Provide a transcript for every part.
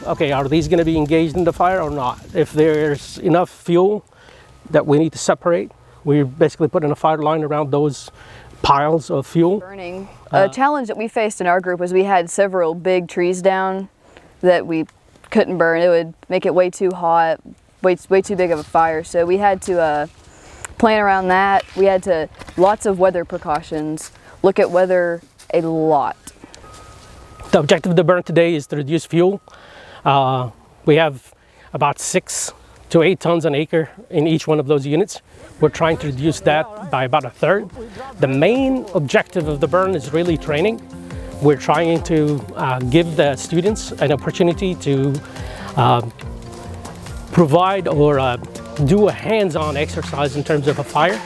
okay, are these going to be engaged in the fire or not? If there's enough fuel that we need to separate, we basically put in a fire line around those piles of fuel. Burning. A challenge that we faced in our group was we had several big trees down that we couldn't burn. It would make it way too hot, way too big of a fire. So we had to plan around that. We had to, lots of weather precautions, look at weather a lot. The objective of the burn today is to reduce fuel. We have about 6 to 8 tons an acre in each one of those units. We're trying to reduce that by about 1/3. The main objective of the burn is really training. We're trying to give the students an opportunity to provide or do a hands-on exercise in terms of a fire.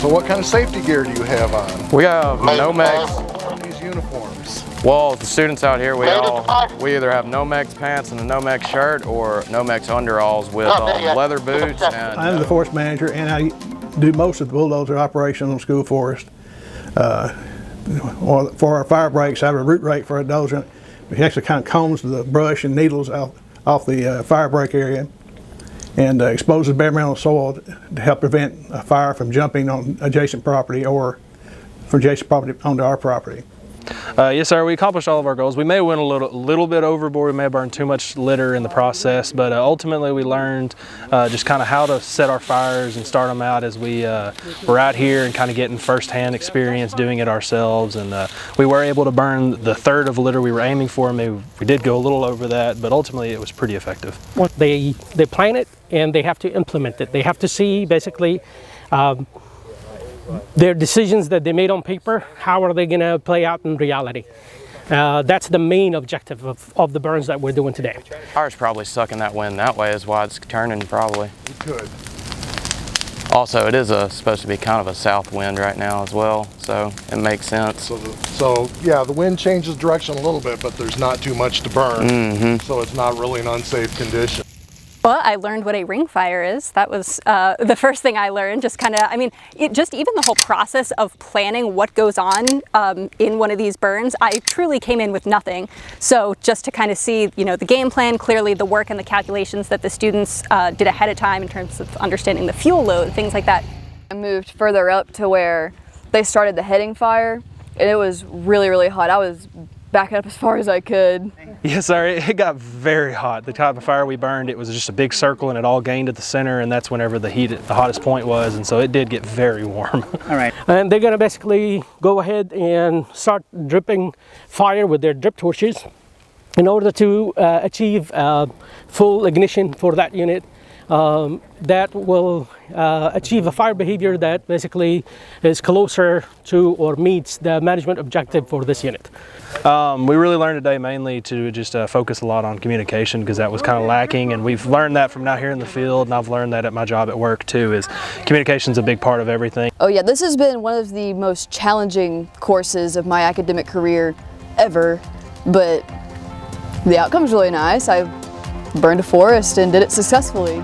So what kind of safety gear do you have on? We have Nomex. These uniforms. Well, the students out here, we either have Nomex pants and a Nomex shirt or Nomex underalls with leather boots. And I'm the forest manager, and I do most of the bulldozer operation on school forest. For our fire breaks, I have a root rake for a dozer. It actually kind of combs the brush and needles off the fire break area and exposes bare mineral soil to help prevent a fire from jumping on adjacent property or from adjacent property onto our property. Yes, sir. We accomplished all of our goals. We may have went a little bit overboard. We may have burned too much litter in the process, but ultimately we learned just kind of how to set our fires and start them out as we were out here and kind of getting first-hand experience doing it ourselves. And we were able to burn the 1/3 of the litter we were aiming for. Maybe we did go a little over that, but ultimately it was pretty effective. They plan it and they have to implement it. They have to see basically their decisions that they made on paper, how are they going to play out in reality? That's the main objective of the burns that we're doing today. fire's probably sucking that wind that way is why it's turning probably. Good. Also, it is supposed to be kind of a south wind right now as well, so it makes sense. So yeah, the wind changes direction a little bit, but there's not too much to burn, so it's not really an unsafe condition. Well, I learned what a ring fire is. That was the first thing I learned. Just kind of, I mean, just even the whole process of planning what goes on in one of these burns, I truly came in with nothing. So just to kind of see, you know, the game plan, clearly the work and the calculations that the students did ahead of time in terms of understanding the fuel load, things like that. I moved further up to where they started the heading fire, and it was really, really hot. I was backing up as far as I could. Yes, sir. It got very hot. The type of fire we burned, it was just a big circle and it all gained at the center, and that's whenever the hottest point was, and so it did get very warm. All right. And they're going to basically go ahead and start dripping fire with their drip torches in order to achieve full ignition for that unit. That will achieve a fire behavior that basically is closer to or meets the management objective for this unit. We really learned today mainly to just focus a lot on communication, because that was kind of lacking, and we've learned that from out here in the field, and I've learned that at my job at work too, is communication's a big part of everything. Oh yeah, this has been one of the most challenging courses of my academic career ever, but the outcome's really nice. I burned a forest and did it successfully.